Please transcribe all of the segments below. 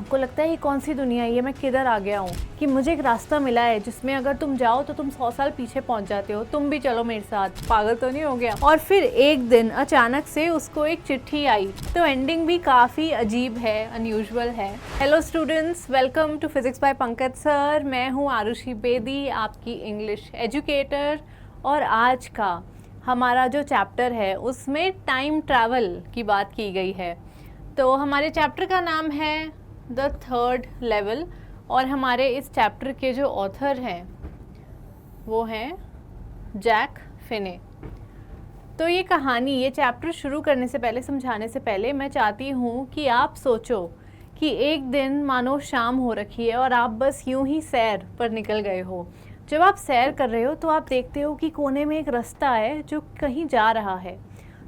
आपको लगता है ये कौन सी दुनिया है, ये मैं किधर आ गया हूँ, कि मुझे एक रास्ता मिला है जिसमें अगर तुम जाओ तो तुम 100 साल पीछे पहुँच जाते हो, तुम भी चलो मेरे साथ, पागल तो नहीं हो गया। और फिर एक दिन अचानक से उसको एक चिट्ठी आई। तो एंडिंग भी काफ़ी अजीब है, अनयूजुअल है। Hello students, welcome to physics by Pankaj sir. मैं हूँ आरुषि बेदी, आपकी इंग्लिश एजुकेटर। और आज का हमारा जो चैप्टर है उसमें टाइम ट्रैवल की बात की गई है। तो हमारे चैप्टर का नाम है द थर्ड लेवल और हमारे इस चैप्टर के जो ऑथर हैं वो हैं जैक फिने। तो ये कहानी, ये चैप्टर शुरू करने से पहले, समझाने से पहले मैं चाहती हूँ कि आप सोचो कि एक दिन मानो शाम हो रखी है और आप बस यूं ही सैर पर निकल गए हो। जब आप सैर कर रहे हो तो आप देखते हो कि कोने में एक रास्ता है जो कहीं जा रहा है।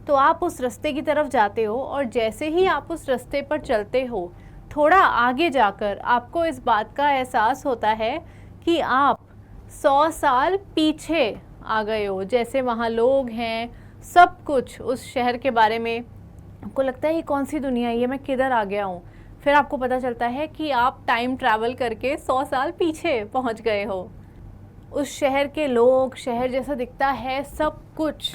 तो आप उस रास्ते की तरफ जाते हो और जैसे ही आप उस रास्ते पर चलते हो, थोड़ा आगे जाकर आपको इस बात का एहसास होता है कि आप 100 साल पीछे आ गए हो। जैसे वहाँ लोग हैं, सब कुछ उस शहर के बारे में आपको लगता है ये कौन सी दुनिया है, ये मैं किधर आ गया हूँ। फिर आपको पता चलता है कि आप टाइम ट्रैवल करके 100 साल पीछे पहुँच गए हो। उस शहर के लोग, शहर जैसा दिखता है सब कुछ,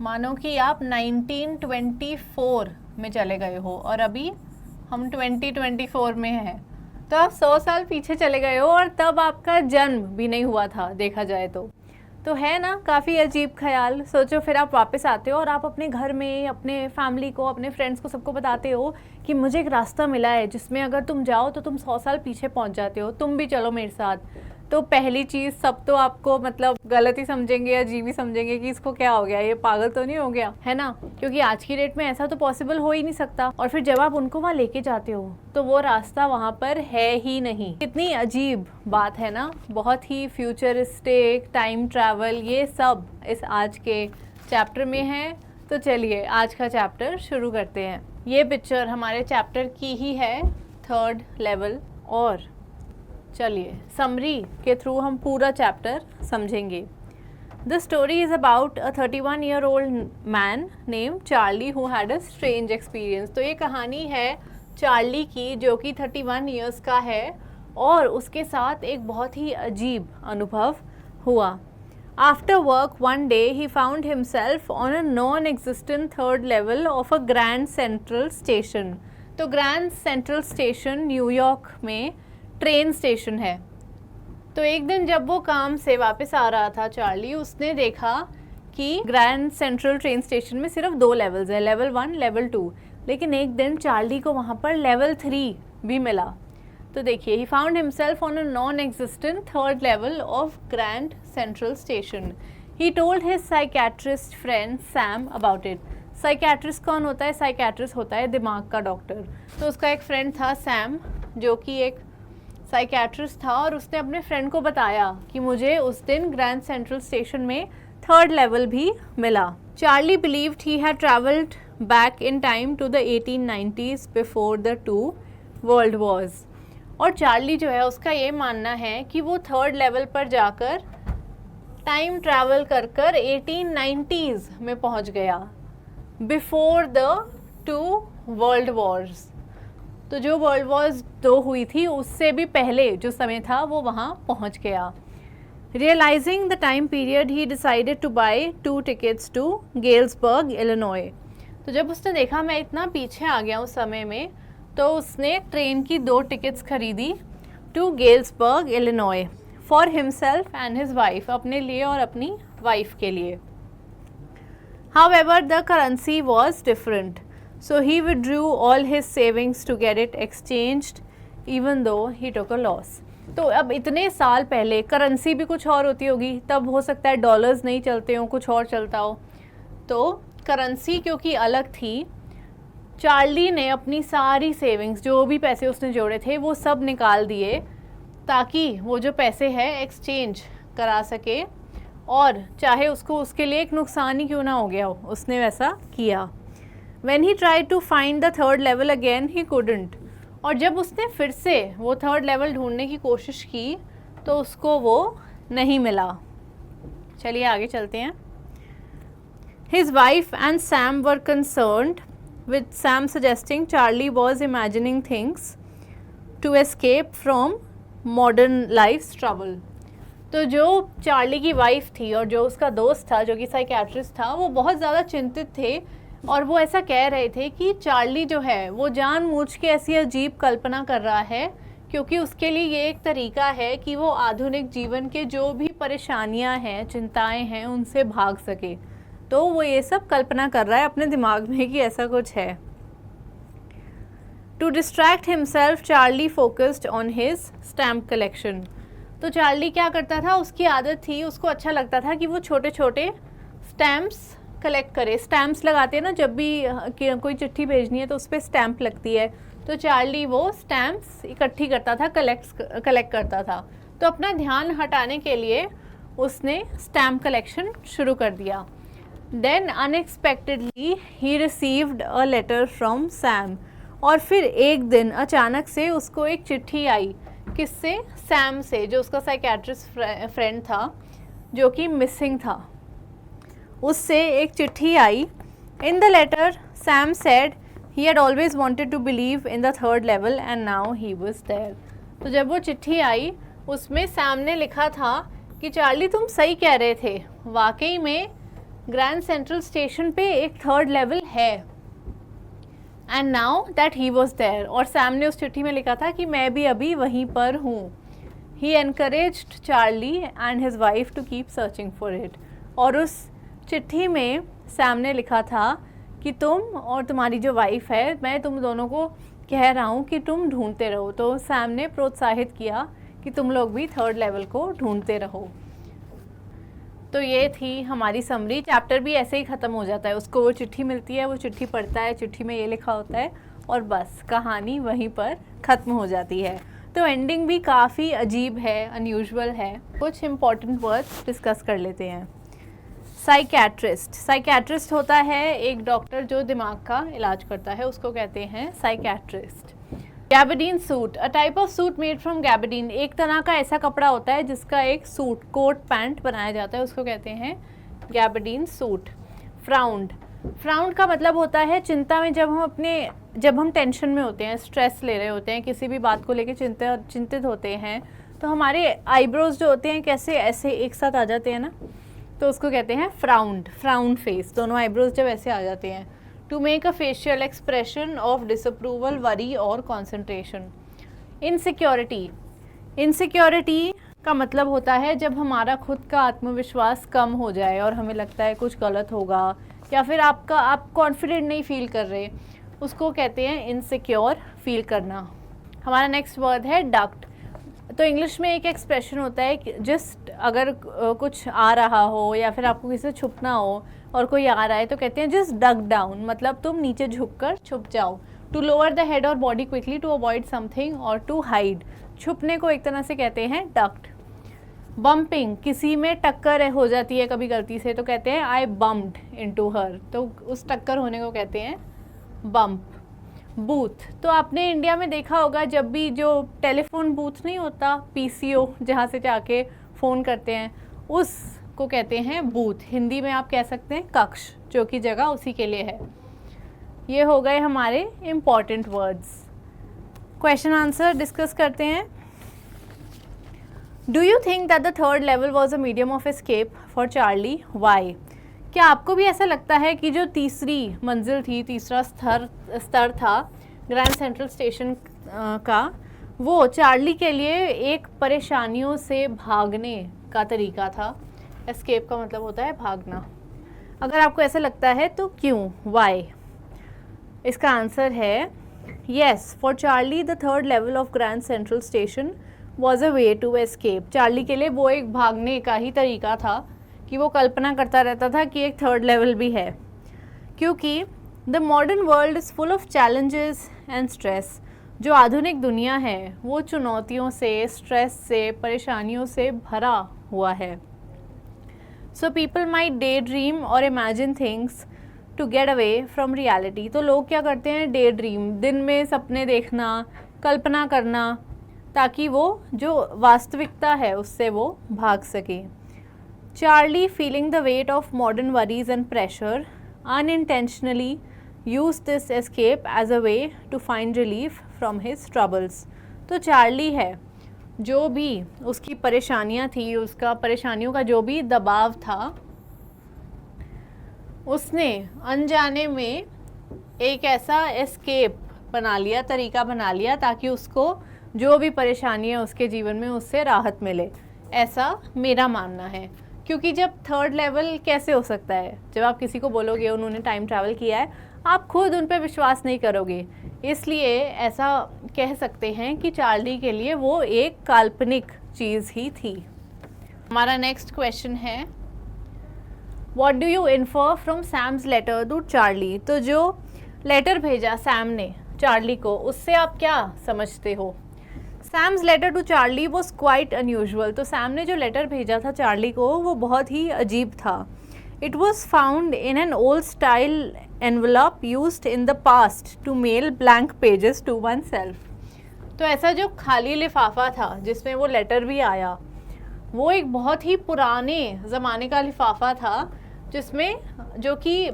मानो कि आप 1924 में चले गए हो और अभी हम 2024 में हैं। तो आप 100 साल पीछे चले गए हो और तब आपका जन्म भी नहीं हुआ था, देखा जाए तो है ना काफ़ी अजीब ख्याल। सोचो, फिर आप वापस आते हो और आप अपने घर में, अपने फैमिली को, अपने फ्रेंड्स को, सबको बताते हो कि मुझे एक रास्ता मिला है जिसमें अगर तुम जाओ तो तुम 100 साल पीछे पहुंच जाते हो, तुम भी चलो मेरे साथ। तो पहली चीज़, सब तो आपको मतलब गलत ही समझेंगे, अजीब ही समझेंगे कि इसको क्या हो गया, ये पागल तो नहीं हो गया, है ना। क्योंकि आज की डेट में ऐसा तो पॉसिबल हो ही नहीं सकता। और फिर जब आप उनको वहाँ लेके जाते हो तो वो रास्ता वहाँ पर है ही नहीं। कितनी अजीब बात है ना, बहुत ही फ्यूचरिस्टिक, टाइम ट्रैवल, ये सब इस आज के चैप्टर में है। तो चलिए आज का चैप्टर शुरू करते हैं। ये पिक्चर हमारे चैप्टर की ही है, थर्ड लेवल। और चलिए समरी के थ्रू हम पूरा चैप्टर समझेंगे। The story is about a 31-year-old man name Charlie who had a strange experience. तो ये कहानी है चार्ली की, जो कि 31 ईयर्स का है और उसके साथ एक बहुत ही अजीब अनुभव हुआ। After work one day he found himself on a non existent third level of a grand central station. तो ग्रैंड सेंट्रल स्टेशन न्यूयॉर्क में ट्रेन स्टेशन है। तो एक दिन जब वो काम से वापस आ रहा था चार्ली, उसने देखा कि ग्रैंड सेंट्रल ट्रेन स्टेशन में सिर्फ 2 लेवल्स है, लेवल 1, लेवल 2। लेकिन एक दिन चार्ली को वहाँ पर लेवल 3 भी मिला। तो देखिए, he found himself on a non existent third level of Grand central station. He told his psychiatrist friend Sam about it. Psychiatrist कौन होता है? साइकेट्रिस्ट होता है दिमाग का डॉक्टर। तो उसका एक फ्रेंड था सैम, जो कि एक साइकेट्रिस्ट था, और उसने अपने फ्रेंड को बताया कि मुझे उस दिन ग्रैंड सेंट्रल स्टेशन में थर्ड लेवल भी मिला। Charlie believed he had travelled back in time to the 1890s before the 2 world wars. और चार्ली जो है, उसका ये मानना है कि वो थर्ड लेवल पर जाकर टाइम ट्रैवल कर 1890s में पहुंच गया, बिफोर द 2 वर्ल्ड वॉर्स। तो जो वर्ल्ड वॉर्स 2 हुई थी उससे भी पहले जो समय था वो वहाँ पहुँच गया। Realizing the time period he decided to buy 2 tickets to Galesburg, Illinois. तो जब उसने देखा मैं इतना पीछे आ गया उस समय में, तो उसने ट्रेन की 2 टिकट्स खरीदी to Galesburg, Illinois, for himself and his wife, अपने लिए और अपनी वाइफ के लिए। However the currency was different, so he withdrew all his savings to get it exchanged even though he took a loss। तो अब इतने साल पहले करेंसी भी कुछ और होती होगी, तब हो सकता है डॉलर्स नहीं चलते हो, कुछ और चलता हो। तो करेंसी क्योंकि अलग थी, चार्ली ने अपनी सारी सेविंग्स, जो भी पैसे उसने जोड़े थे, वो सब निकाल दिए ताकि वो जो पैसे है एक्सचेंज करा सके, और चाहे उसको उसके लिए एक नुकसान ही क्यों ना हो गया हो, उसने वैसा किया। When he tried to find the third level again, he couldn't। और जब उसने फिर से वो थर्ड लेवल ढूंढने की कोशिश की तो उसको वो नहीं मिला। चलिए आगे चलते हैं। His wife and Sam were concerned, with Sam suggesting Charlie was imagining things to escape from modern life trouble. तो जो चार्ली की वाइफ थी और जो उसका दोस्त था जो कि साइकियाट्रिस्ट था, वो बहुत ज़्यादा चिंतित थे और वो ऐसा कह रहे थे कि चार्ली जो है वो जानबूझ के ऐसी अजीब कल्पना कर रहा है क्योंकि उसके लिए ये एक तरीका है कि वो आधुनिक जीवन के जो भी परेशानियां हैं, चिंताएं हैं, उनसे भाग सके। तो वो ये सब कल्पना कर रहा है अपने दिमाग में कि ऐसा कुछ है। To distract himself Charlie focused on his stamp collection. तो चार्ली क्या करता था, उसकी आदत थी, उसको अच्छा लगता था कि वो छोटे छोटे स्टैम्प्स कलेक्ट करे। स्टैम्प्स लगाते हैं ना, जब भी कोई चिट्ठी भेजनी है तो उस पर स्टैम्प लगती है, तो चार्ली वो स्टैम्प्स इकट्ठी करता था, कलेक्ट करता था। तो अपना ध्यान हटाने के लिए उसने स्टैम्प कलेक्शन शुरू कर दिया। Then unexpectedly he received a letter from Sam. और फिर एक दिन अचानक से उसको एक चिट्ठी आई। किससे? सैम से, जो उसका साइकियाट्रिस्ट फ्रेंड था जो कि मिसिंग था। उससे एक चिट्ठी आई। In the letter Sam said he had always wanted to believe in the third level and now he was there. तो जब वो चिट्ठी आई उसमें सैम ने लिखा था कि चार्ली तुम सही कह रहे थे, वाकई में ग्रैंड सेंट्रल स्टेशन पे एक थर्ड लेवल है। And now that he was there. और सैम ने उस चिट्ठी में लिखा था कि मैं भी अभी वहीं पर हूँ। He encouraged Charlie and his wife to keep searching for it. और उस चिट्ठी में सैम ने लिखा था कि तुम और तुम्हारी जो वाइफ है, मैं तुम दोनों को कह रहा हूँ कि तुम ढूंढते रहो। तो सैम ने प्रोत्साहित किया कि तुम लोग भी थर्ड लेवल को ढूंढते रहो। तो ये थी हमारी समरी। चैप्टर भी ऐसे ही ख़त्म हो जाता है, उसको वो चिट्ठी मिलती है, वो चिट्ठी पढ़ता है, चिट्ठी में ये लिखा होता है और बस कहानी वहीं पर ख़त्म हो जाती है। तो एंडिंग भी काफ़ी अजीब है, अनयूजुअल है। कुछ इम्पॉर्टेंट वर्ड्स डिस्कस कर लेते हैं। साइकियाट्रिस्ट। साइकियाट्रिस्ट होता है एक डॉक्टर जो दिमाग का इलाज करता है, उसको कहते हैं psychiatrist. Gabardine suit, a type of suit made from gabardine. एक तरह का ऐसा कपड़ा होता है जिसका एक सूट, कोट पैंट बनाया जाता है, उसको कहते हैं गैबर्डीन सूट। फ्राउंड, फ्राउंड का मतलब होता है चिंता में, जब हम टेंशन में होते हैं, स्ट्रेस ले रहे होते हैं, किसी भी बात को लेकर चिंतित होते हैं, तो हमारे आईब्रोज जो होते हैं कैसे ऐसे एक साथ आ जाते हैं ना, तो उसको कहते हैं फ्राउंड फेस। दोनों आईब्रोज जब ऐसे आ जाते हैं। To make a facial expression of disapproval, worry और कॉन्सेंट्रेशन। इनसिक्योरिटी, इनसिक्योरिटी का मतलब होता है जब हमारा खुद का आत्मविश्वास कम हो जाए और हमें लगता है कुछ गलत होगा या फिर आप कॉन्फिडेंट नहीं फील कर रहे, उसको कहते हैं इनसिक्योर फील करना। हमारा नेक्स्ट वर्ड है डक्ट। तो इंग्लिश में एक एक्सप्रेशन होता है कि जस्ट अगर कुछ आ रहा हो या फिर आपको किसी से छुपना हो और कोई आ रहा है तो कहते हैं जस्ट डक डाउन, मतलब तुम नीचे झुककर छुप जाओ। टू लोअर द हेड और body quickly to avoid something और टू हाइड, छुपने को एक तरह से कहते हैं डक्ट। बम्पिंग, किसी में टक्कर हो जाती है कभी गलती से तो कहते हैं आई बम्प्ड इनटू हर, तो उस टक्कर होने को कहते हैं बम्प। बूथ, तो आपने इंडिया में देखा होगा जब भी जो टेलीफोन बूथ नहीं होता, पीसीओ, जहाँ से जाके फ़ोन करते हैं, उसको कहते हैं बूथ। हिंदी में आप कह सकते हैं कक्ष, जो कि जगह उसी के लिए है। ये हो गए हमारे important words. Question answer discuss करते हैं। Do you think that the third level was a medium of escape for Charlie? Why? क्या आपको भी ऐसा लगता है कि जो तीसरी मंजिल थी, तीसरा स्तर था ग्रैंड सेंट्रल स्टेशन का, वो चार्ली के लिए एक परेशानियों से भागने का तरीका था? एस्केप का मतलब होता है भागना। अगर आपको ऐसा लगता है तो क्यों? वाई? इसका आंसर है yes, for Charlie the third level of Grand central station was a way to escape. Charlie के लिए वो एक भागने का ही तरीका था कि वो कल्पना करता रहता था कि एक थर्ड लेवल भी है, क्योंकि the modern world is full of challenges and stress. जो आधुनिक दुनिया है वो चुनौतियों से, स्ट्रेस से, परेशानियों से भरा हुआ है। So people might daydream और imagine things to get away from reality. तो लोग क्या करते हैं? डे ड्रीम, दिन में सपने देखना, कल्पना करना, ताकि वो जो वास्तविकता है उससे वो भाग सके। Charlie, feeling the weight of modern worries and pressure, unintentionally used this escape as a way to find relief from his troubles. तो चार्ली है, जो भी उसकी परेशानियां थी, उसका परेशानियों का जो भी दबाव था, उसने अनजाने में एक ऐसा एस्केप बना लिया, तरीका बना लिया, ताकि उसको जो भी परेशानी है उसके जीवन में उससे राहत मिले। ऐसा मेरा मानना है। क्योंकि जब थर्ड लेवल कैसे हो सकता है, जब आप किसी को बोलोगे उन्होंने टाइम ट्रैवल किया है, आप खुद उन पर विश्वास नहीं करोगे। इसलिए ऐसा कह सकते हैं कि चार्ली के लिए वो एक काल्पनिक चीज़ ही थी। हमारा नेक्स्ट क्वेश्चन है, what do you infer from Sam's letter to Charlie. तो जो लेटर भेजा सैम ने चार्ली को, उससे आप क्या समझते हो? Sam's letter to Charlie was quite unusual. तो सैम ने जो लेटर भेजा था चार्ली को, वो बहुत ही अजीब था। It was found in an old style envelope used in the past to mail blank pages to oneself. तो ऐसा जो खाली लिफाफा था जिसमें वो लेटर भी आया, वो एक बहुत ही पुराने ज़माने का लिफाफा था, जिसमें जो कि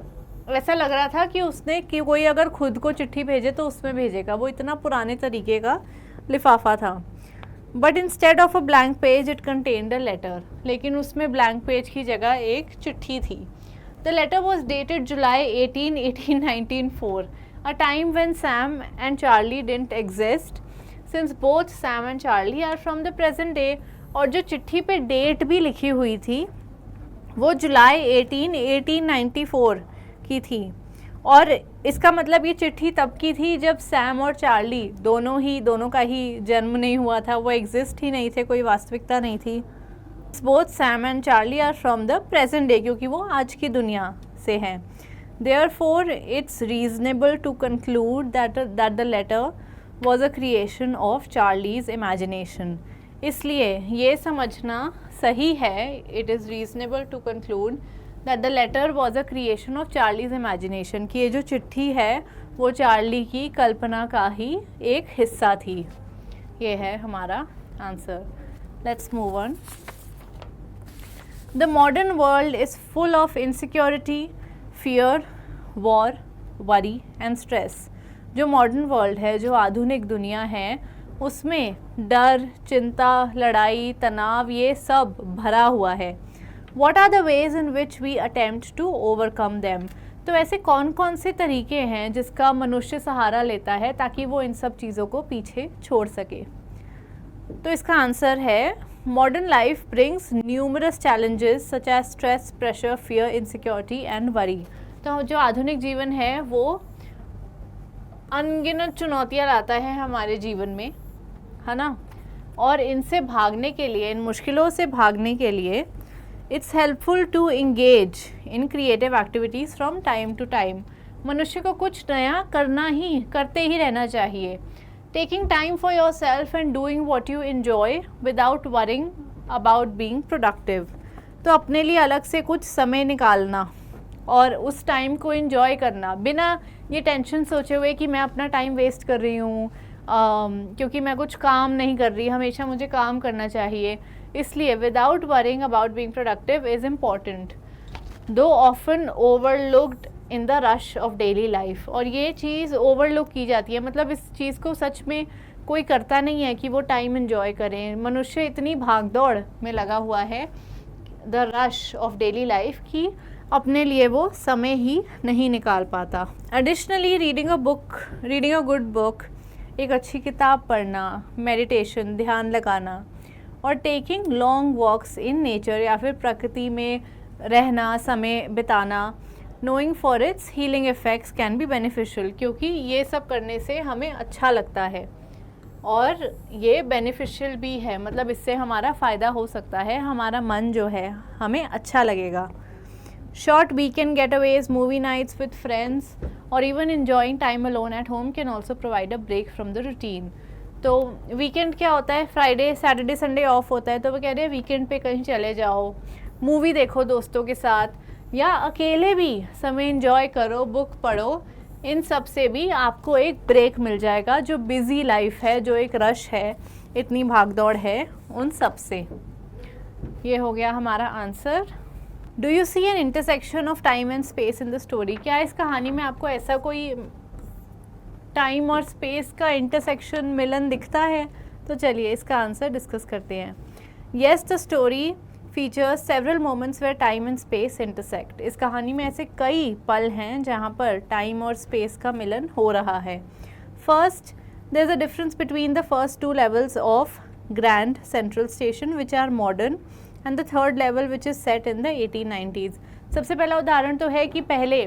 ऐसा लग रहा था कि उसने कि कोई अगर खुद को चिट्ठी भेजे तो उसमें भेजेगा। वो इतना पुराने तरीके का लिफाफा था। But instead of a blank page it contained a letter. लेकिन उसमें ब्लैंक पेज की जगह एक चिट्ठी थी। The letter was dated July 18, 1894, a time when Sam and Charlie didn't exist, since both Sam and Charlie are from the present day. और जो चिट्ठी पे डेट भी लिखी हुई थी वो जुलाई 18, 1894 की थी। और इसका मतलब ये चिट्ठी तब की थी जब सैम और चार्ली दोनों का ही जन्म नहीं हुआ था, वो एग्जिस्ट ही नहीं थे, कोई वास्तविकता नहीं थी। Both Sam and Charlie are from the present day, क्योंकि वो आज की दुनिया से हैं। Therefore it's reasonable to conclude that the letter was a creation of Charlie's imagination. इसलिए ये समझना सही है, it is reasonable to conclude that the letter was a creation of Charlie's imagination, कि ये जो चिट्ठी है वो चार्ली की कल्पना का ही एक हिस्सा थी। ये है हमारा answer. Let's move on. The modern world is full of insecurity, fear, war, worry and stress. जो मॉडर्न वर्ल्ड है, जो आधुनिक दुनिया है, उसमें डर, चिंता, लड़ाई, तनाव, ये सब भरा हुआ है। What are the ways in which we attempt to overcome them? तो ऐसे कौन कौन से तरीके हैं जिसका मनुष्य सहारा लेता है ताकि वो इन सब चीज़ों को पीछे छोड़ सके? तो इसका आंसर है, modern life brings numerous challenges such as stress, pressure, fear, insecurity and worry. तो जो आधुनिक जीवन है वो अनगिनत चुनौतियाँ लाता है हमारे जीवन में, है ना। और इनसे भागने के लिए, इन मुश्किलों से भागने के लिए it's helpful to engage in creative activities from time to time. मनुष्य को कुछ नया करते ही रहना चाहिए। Taking time for yourself and doing what you enjoy without worrying about being productive. तो अपने लिए अलग से कुछ समय निकालना और उस टाइम को इन्जॉय करना, बिना ये टेंशन सोचे हुए कि मैं अपना टाइम वेस्ट कर रही हूँ क्योंकि मैं कुछ काम नहीं कर रही, हमेशा मुझे काम करना चाहिए। इसलिए without worrying about being productive is important, though often overlooked in the rush of daily life. और ये चीज़ ओवरलुक की जाती है, मतलब इस चीज़ को सच में कोई करता नहीं है कि वो टाइम एंजॉय करें। मनुष्य इतनी भागदौड़ में लगा हुआ है, the rush of daily life, की अपने लिए वो समय ही नहीं निकाल पाता। Additionally reading a good book, एक अच्छी किताब पढ़ना, मेडिटेशन, ध्यान लगाना, और taking long walks in nature, या फिर प्रकृति में रहना, समय बिताना, knowing for its healing effects can be beneficial. क्योंकि ये सब करने से हमें अच्छा लगता है और ये बेनिफिशियल भी है, मतलब इससे हमारा फ़ायदा हो सकता है, हमारा मन जो है हमें अच्छा लगेगा। Short weekend getaways, movie nights with friends, और even enjoying time alone at home can also provide a break from the routine. तो वीकेंड क्या होता है, फ्राइडे, सैटरडे, संडे ऑफ होता है, तो वो कह रहे हैं वीकेंड पे कहीं चले जाओ, मूवी देखो दोस्तों के साथ, या अकेले भी समय एंजॉय करो, बुक पढ़ो। इन सब से भी आपको एक ब्रेक मिल जाएगा। जो बिज़ी लाइफ है, जो एक रश है, इतनी भागदौड़ है, उन सब से। ये हो गया हमारा answer. Do you see an intersection of time and space in the story? क्या इस कहानी में आपको ऐसा कोई टाइम और स्पेस का इंटरसेक्शन, मिलन दिखता है? तो चलिए इसका आंसर डिस्कस करते हैं। Yes, the story features several moments where time and space intersect. इस कहानी में ऐसे कई पल हैं जहाँ पर टाइम और स्पेस का मिलन हो रहा है। First, there is a difference between the first two levels of Grand central station which are modern and the third level which is set in the 1890s। सबसे पहला उदाहरण तो है कि पहले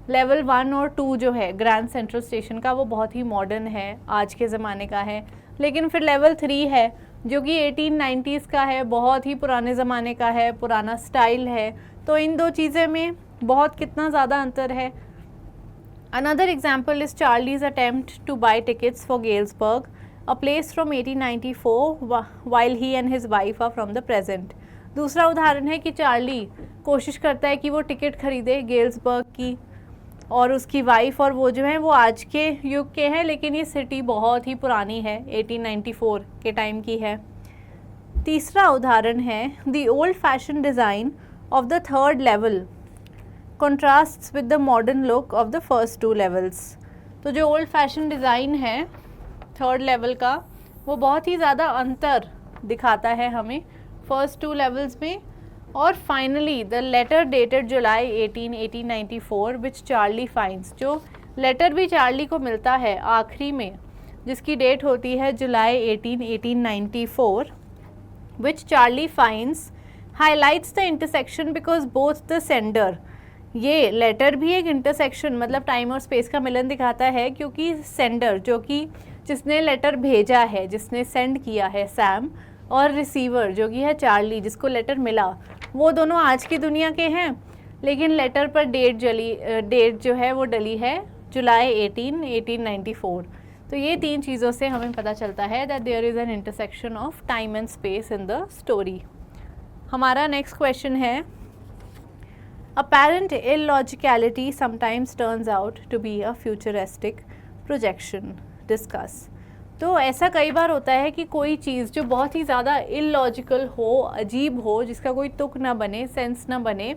लेवल 1 और 2 जो है ग्रैंड सेंट्रल स्टेशन का, वो बहुत ही मॉडर्न है, आज के ज़माने का है। लेकिन फिर लेवल 3 है जो कि 1890s का है, बहुत ही पुराने ज़माने का है, पुराना स्टाइल है। तो इन दो चीज़ें में बहुत कितना ज़्यादा अंतर है। Another example is Charlie's attempt to buy tickets for Galesburg, a place from 1894 while he and his wife are from the present. दूसरा उदाहरण है कि चार्ली कोशिश करता है कि वो टिकट खरीदे गेल्सबर्ग की, और उसकी वाइफ और वो जो है वो आज के युग के हैं, लेकिन ये सिटी बहुत ही पुरानी है, 1894 के टाइम की है। तीसरा उदाहरण है the old fashion design of the third level contrasts with the modern look of the first two levels. तो जो ओल्ड फैशन डिज़ाइन है थर्ड लेवल का, वो बहुत ही ज़्यादा अंतर दिखाता है हमें फर्स्ट टू लेवल्स में। और finally the letter dated July 18, 1894 which Charlie finds. जो लेटर भी चार्ली को मिलता है आखिरी में, जिसकी डेट होती है जुलाई 18, 1894, which Charlie finds highlights the intersection because both the sender. ये लेटर भी एक इंटरसेक्शन मतलब टाइम और स्पेस का मिलन दिखाता है, क्योंकि सेंडर जो कि जिसने लेटर भेजा है, जिसने सेंड किया है सैम, और रिसीवर जो कि है चार्ली जिसको लेटर मिला, वो दोनों आज की दुनिया के हैं, लेकिन लेटर पर डेट जो है वो डली है जुलाई 18, 1894। तो ये तीन चीज़ों से हमें पता चलता है that there is an intersection of time and space in the story. हमारा नेक्स्ट क्वेश्चन है apparent illogicality sometimes turns out to be a futuristic projection. Discuss. तो ऐसा कई बार होता है कि कोई चीज़ जो बहुत ही ज़्यादा इलॉजिकल हो, अजीब हो, जिसका कोई तुक ना बने, सेंस ना बने,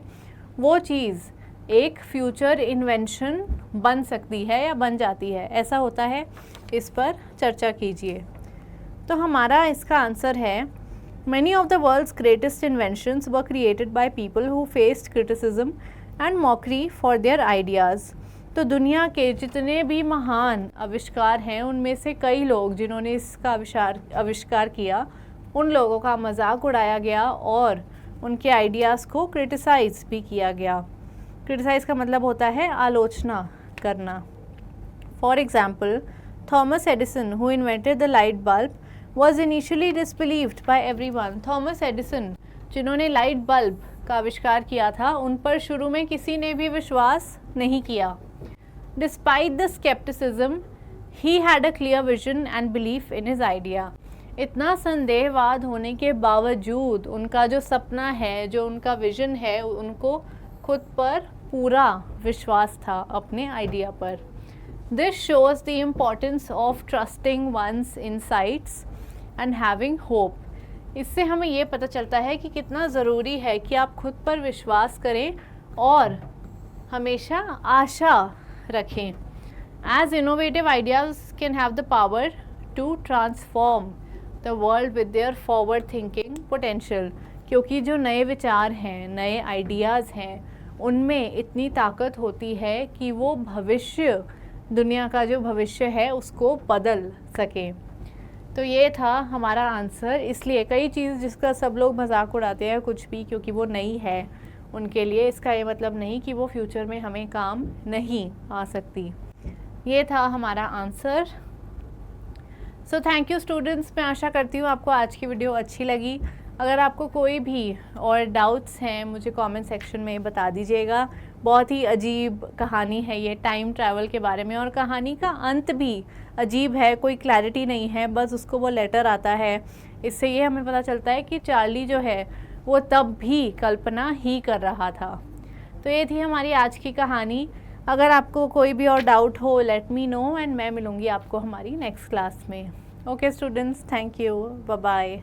वो चीज़ एक फ्यूचर इन्वेंशन बन सकती है या बन जाती है। ऐसा होता है, इस पर चर्चा कीजिए। तो हमारा इसका आंसर है Many of the world's greatest inventions were created by people who faced criticism and mockery for their ideas. तो दुनिया के जितने भी महान आविष्कार हैं, उनमें से कई लोग जिन्होंने इसका आविष्कार किया, उन लोगों का मजाक उड़ाया गया और उनके आइडियाज़ को क्रिटिसाइज भी किया गया। क्रिटिसाइज का मतलब होता है आलोचना करना। For example, Thomas Edison who invented the light bulb was initially disbelieved by everyone. Thomas Edison जिन्होंने लाइट बल्ब का आविष्कार किया था, उन पर शुरू में किसी ने भी विश्वास नहीं किया। Despite the skepticism, he had a clear vision and belief in his idea. इतना संदेहवाद होने के बावजूद उनका जो सपना है, जो उनका विजन है, उनको खुद पर पूरा विश्वास था अपने आइडिया पर। This shows the importance of trusting one's insights and having hope. इससे हमें ये पता चलता है कि कितना ज़रूरी है कि आप खुद पर विश्वास करें और हमेशा आशा रखें। As innovative ideas can have the power to transform the world with their forward thinking potential. क्योंकि जो नए विचार हैं, नए आइडियाज़ हैं, उनमें इतनी ताकत होती है कि वो भविष्य, दुनिया का जो भविष्य है, उसको बदल सकें। तो ये था हमारा आंसर। इसलिए कई चीज़ जिसका सब लोग मजाक उड़ाते हैं कुछ भी, क्योंकि वो नई है उनके लिए, इसका ये मतलब नहीं कि वो फ्यूचर में हमें काम नहीं आ सकती। ये था हमारा answer. So thank you students. मैं आशा करती हूँ आपको आज की वीडियो अच्छी लगी। अगर आपको कोई भी और डाउट्स हैं मुझे कमेंट सेक्शन में बता दीजिएगा। बहुत ही अजीब कहानी है ये टाइम ट्रैवल के बारे में, और कहानी का अंत भी अजीब है, कोई क्लैरिटी नहीं है, बस उसको वो लेटर आता है। इससे ये हमें पता चलता है कि चार्ली जो है वो तब भी कल्पना ही कर रहा था। तो ये थी हमारी आज की कहानी। अगर आपको कोई भी और डाउट हो लेट मी नो, एंड मैं मिलूँगी आपको हमारी नेक्स्ट क्लास में। Okay students, thank you, bye bye.